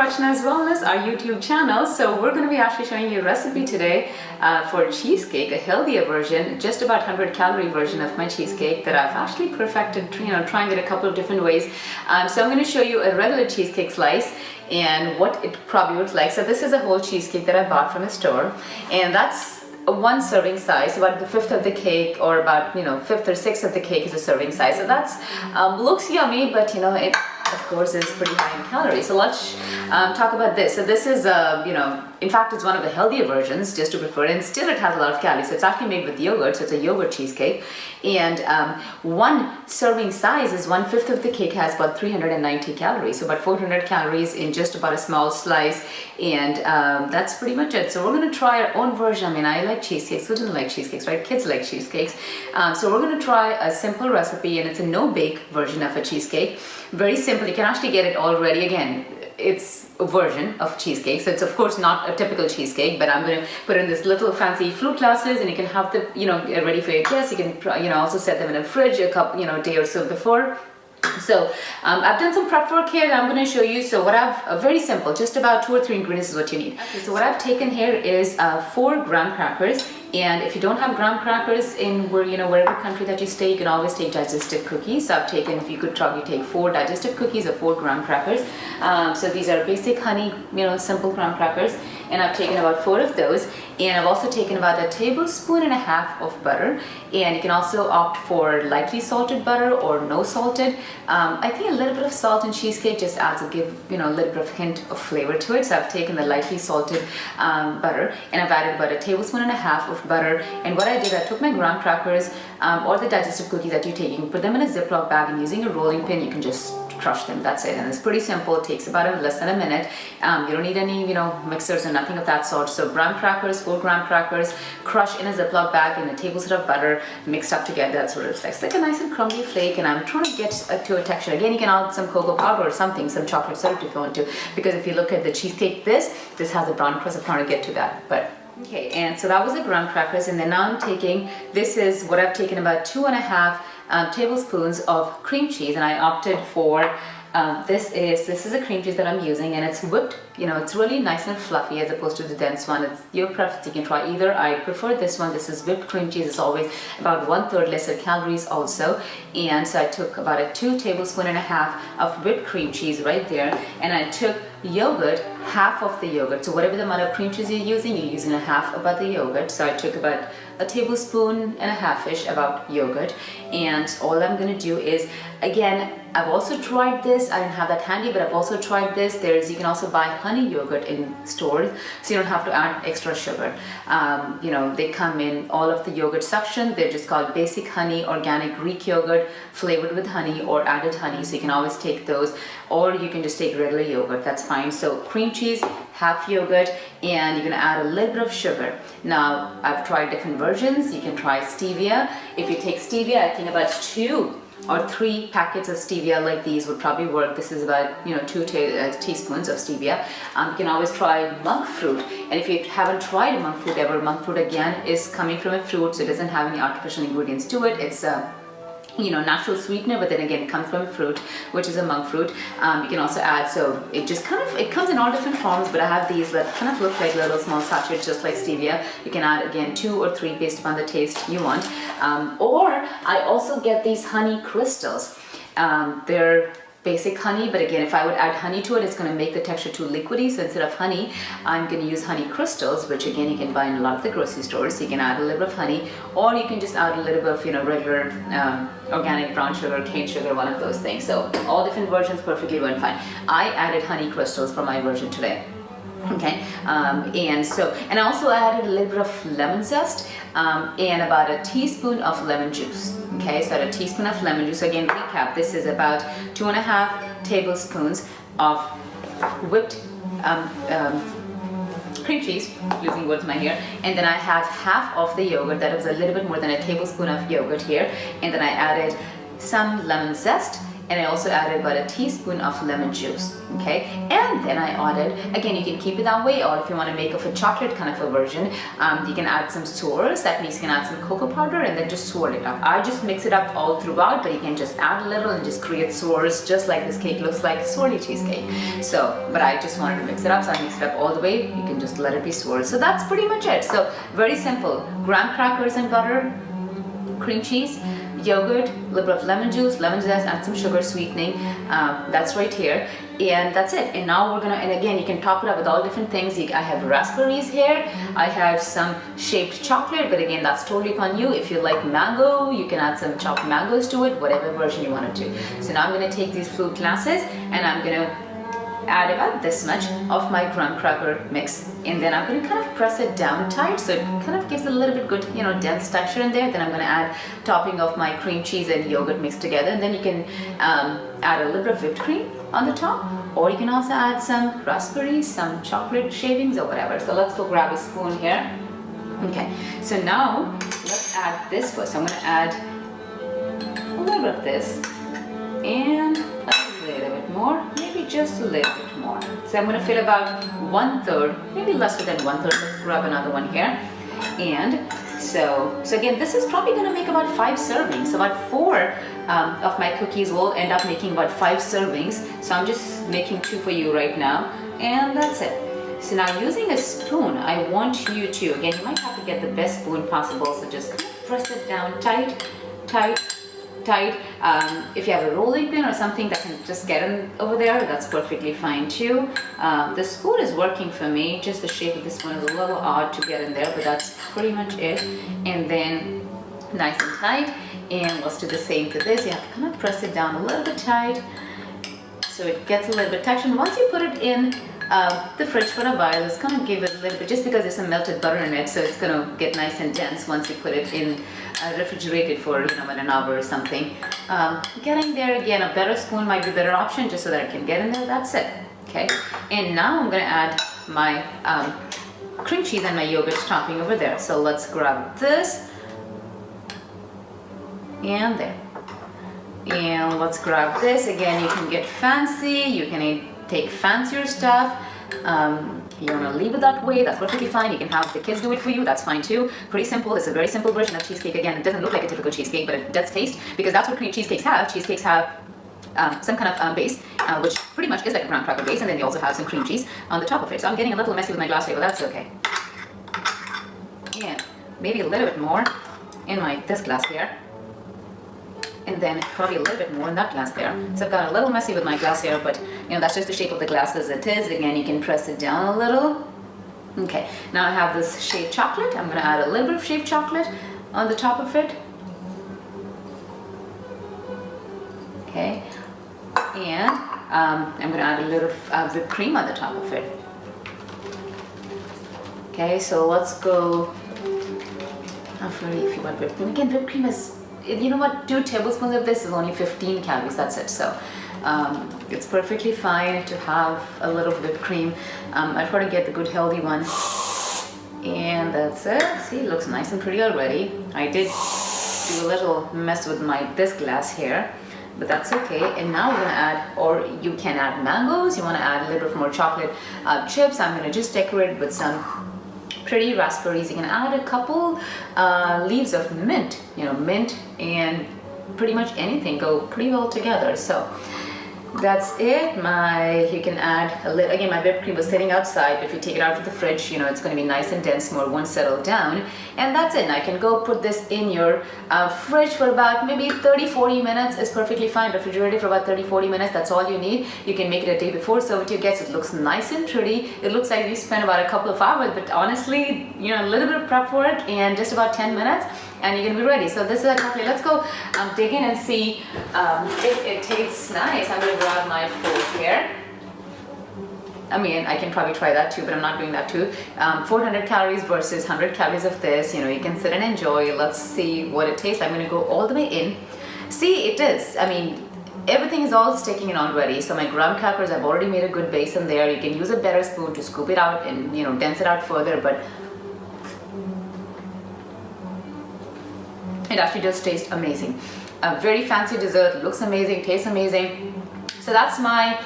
Rachna's Wellness, our YouTube channel. So we're going to be actually showing you a recipe today for cheesecake, a healthier version, just about 100 calorie version of my cheesecake that I've actually perfected, trying it a couple of different ways. So I'm going to show you a regular cheesecake slice and what it probably looks like. So this is a whole cheesecake that I bought from a store, and that's one serving size. About the fifth of the cake, or about fifth or sixth of the cake is a serving size. So that's looks yummy, but it of course is pretty high in calories. So let's talk about this. So this is in fact it's one of the healthier versions, just to be fair, and still it has a lot of calories. So it's actually made with yogurt, so it's a yogurt cheesecake, and one serving size is 1/5 of the cake has about 390 calories, so about 400 calories in just about a small slice, and that's pretty much it. So we're going to try our own version. I mean, I like cheesecakes. Who doesn't like cheesecakes, right? Kids like cheesecakes. So we're going to try a simple recipe, and it's a no-bake version of a cheesecake. Very simple. You can actually get it already. Again, it's a version of cheesecake, so it's of course not a typical cheesecake, but I'm going to put in this little fancy fruit glasses, and you can have the get ready for your guests. You can also set them in a fridge a couple day or so before. So I've done some prep work here that I'm going to show you. So what I've very simple, just about 2 or 3 ingredients is what you need. Okay, so what I've taken here is 4 graham crackers, and if you don't have graham crackers in wherever country that you stay, you can always take digestive cookies. So I've taken, if you could probably take 4 digestive cookies or 4 graham crackers. So these are basic honey, simple graham crackers, and I've taken about 4 of those. And I've also taken about 1.5 tablespoons of butter, and you can also opt for lightly salted butter or no salted. I think a little bit of salt in cheesecake just adds a little bit of hint of flavor to it. So I've taken the lightly salted butter, and I've added about 1.5 tablespoons of butter. And what I did, I took my graham crackers or the digestive cookies that you take, you can put them in a Ziploc bag, and using a rolling pin, you can just crush them. That's it, and it's pretty simple. It takes about less than a minute. You don't need any mixers or nothing of that sort. So graham crackers, 4 graham crackers, crushed in a Ziploc bag, and a tablespoon of butter mixed up together. That's what it looks like. It's like a nice and crumbly flake, and I'm trying to get to a texture. Again, you can add some cocoa powder or something, some chocolate syrup if you want to, because if you look at the cheesecake, this has a brown crust. I'm trying to get to that, but okay. And so that was the graham crackers, and then now I'm taking, this is what I've taken, about 2.5 tablespoons of cream cheese, and I opted for this is a cream cheese that I'm using, and it's whipped. It's really nice and fluffy as opposed to the dense one. It's your preference. You can try either. I prefer this one. This is whipped cream cheese. It's always about 1/3 lesser calories also. And so I took about 2.5 tablespoons of whipped cream cheese right there, and I took yogurt, half of the yogurt. So whatever the amount of cream cheese you're using a half about the yogurt. So I took about 1.5 tablespoons-ish about yogurt, and all I'm going to do is, again, I've also tried this. I didn't have that handy, but I've also tried this. You can also buy honey yogurt in stores, so you don't have to add extra sugar. They come in all of the yogurt section. They're just called basic honey, organic Greek yogurt, flavored with honey or added honey. So you can always take those, or you can just take regular yogurt. That's fine. So cream cheese, half yogurt, and you're gonna add a little bit of sugar. Now, I've tried different versions. You can try stevia. If you take stevia, I think about 2 or 3 packets of stevia like these would probably work. This is about 2 teaspoons of stevia. You can always try monk fruit, and if you haven't tried monk fruit ever, monk fruit again is coming from a fruit, so it doesn't have any artificial ingredients to it. It's natural sweetener, but then again, it comes from fruit, which is a monk fruit. You can also add, so it just it comes in all different forms, but I have these that kind of look like little small sachets, just like stevia. You can add, again, 2 or 3 based upon the taste you want. Or I also get these honey crystals. They're basic honey, but again, if I would add honey to it, it's going to make the texture too liquidy. So instead of honey, I'm going to use honey crystals, which again you can buy in a lot of the grocery stores. So you can add a little bit of honey, or you can just add a little bit of regular organic brown sugar, cane sugar, one of those things. So all different versions perfectly well fine. I added honey crystals for my version today. Okay, and I also added a little bit of lemon zest and about 1 teaspoon of lemon juice. Okay, so 1 teaspoon of lemon juice. Again, recap, this is about 2.5 tablespoons of whipped cream cheese, losing words in my hair, and then I have half of the yogurt. That was a little bit more than 1 tablespoon of yogurt here, and then I added some lemon zest, and I also added about a teaspoon of lemon juice, okay? And then I added, again, you can keep it that way, or if you want to make of a chocolate kind of a version, you can add some swirls. That means you can add some cocoa powder and then just swirl it up. I just mix it up all throughout, but you can just add a little and just create swirls, just like this cake looks like, swirly cheesecake. So, but I just wanted to mix it up, so I mixed it up all the way. You can just let it be swirled. So that's pretty much it. So very simple. Graham crackers and butter, cream cheese, yogurt, a little bit of lemon juice, and some sugar sweetening. That's right here, and that's it. And now we're gonna, and again, you can top it up with all different things. I have raspberries here, I have some shaved chocolate, but again, that's totally upon you. If you like mango, you can add some chopped mangoes to it, whatever version you want to do. So now I'm gonna take these fruit glasses and I'm gonna add about this much of my graham cracker mix, and then I'm going to kind of press it down tight so it kind of gives a little bit good, you know, dense texture in there. Then I'm going to add topping of my cream cheese and yogurt mixed together, and then you can add a little bit of whipped cream on the top, or you can also add some raspberries, some chocolate shavings or whatever. So let's go grab a spoon here. Okay, so now let's add this first. I'm going to add a little bit of this and a little bit more, maybe just a little bit more. So I'm going to fill about 1/3, maybe lesser than 1/3. Let's grab another one here. And so again, this is probably going to make about 5 servings. So about 4 of my cookies will end up making about 5 servings. So I'm just making 2 for you right now, and that's it. So now using a spoon, I want you to, again, you might have to get the best spoon possible. So just press it down tight, tight, tight. If you have a rolling pin or something that can just get in over there, that's perfectly fine too. The spoon is working for me, just the shape of the spoon is a little odd to get in there, but that's pretty much it. And then nice and tight, and let's do the same to this. You have to kind of press it down a little bit tight so it gets a little bit texture. And once you put it in the fridge for a while, it's gonna give it a little bit, just because there's some melted butter in it, so it's gonna get nice and dense once you put it in refrigerated for, you know, an hour or something. Getting there, again, a better spoon might be a better option, just so that it can get in there. That's it. Okay, and now I'm gonna add my cream cheese and my yogurt topping over there. So let's grab this and there, and let's grab this. Again, you can get fancy, you can take fancier stuff. You want to leave it that way, that's perfectly fine. You can have the kids do it for you, that's fine too. Pretty simple. It's a very simple version of cheesecake. Again, it doesn't look like a typical cheesecake, but it does taste, because that's what cheesecakes have. Cheesecakes have some kind of base, which pretty much is like a graham cracker base, and then they also have some cream cheese on the top of it. So I'm getting a little messy with my glass here, but that's okay. And maybe a little bit more in this glass here, and then probably a little bit more in that glass there. So I've got a little messy with my glass here, but you know, that's just the shape of the glass as it is. Again, you can press it down a little. Okay, now I have this shaved chocolate. I'm gonna add a little bit of shaved chocolate on the top of it. Okay, and I'm gonna add a little whipped cream on the top of it. Okay, so let's go. If you want whipped cream, again, whipped cream is, you know what, 2 tablespoons of this is only 15 calories, that's it. So it's perfectly fine to have a little whipped cream. I try to get the good healthy one, and that's it. See, it looks nice and pretty already. I did do a little mess with this glass here, but that's okay. And now we're gonna add, or you can add mangoes, you want to add a little bit more chocolate chips. I'm gonna just decorate with some pretty raspberries. You can add a couple leaves of mint, you know, mint and pretty much anything go pretty well together. So that's it. You can add a little, again, my whipped cream was sitting outside, but if you take it out of the fridge, you know, it's going to be nice and dense more once settled down. And that's it. And I can go put this in your fridge for about maybe 30-40 minutes is perfectly fine. Refrigerate it for about 30-40 minutes. That's all you need. You can make it a day before, serve it to your guests. It looks nice and pretty. It looks like you spent about a couple of hours, but honestly, you know, a little bit of prep work and just about 10 minutes. And you're gonna be ready. So this is a chocolate. Let's go dig in and see if it tastes nice. I'm gonna grab my fork here. I mean, I can probably try that too, but I'm not doing that too. 400 calories versus 100 calories of this. You know, you can sit and enjoy. Let's see what it tastes. I'm gonna go all the way in. See, it is. I mean, everything is all sticking in already. So my graham crackers, I've already made a good base in there. You can use a better spoon to scoop it out and, you know, dense it out further, but it actually does taste amazing. a very fancy dessert, looks amazing, tastes amazing. So that's my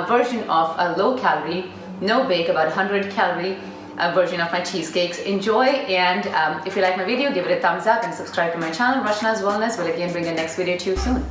version of a low calorie, no bake, about 100 calorie version of my cheesecakes. Enjoy, and if you like my video, give it a thumbs up and subscribe to my channel, Rachna's Wellness. We'll again bring the next video to you soon.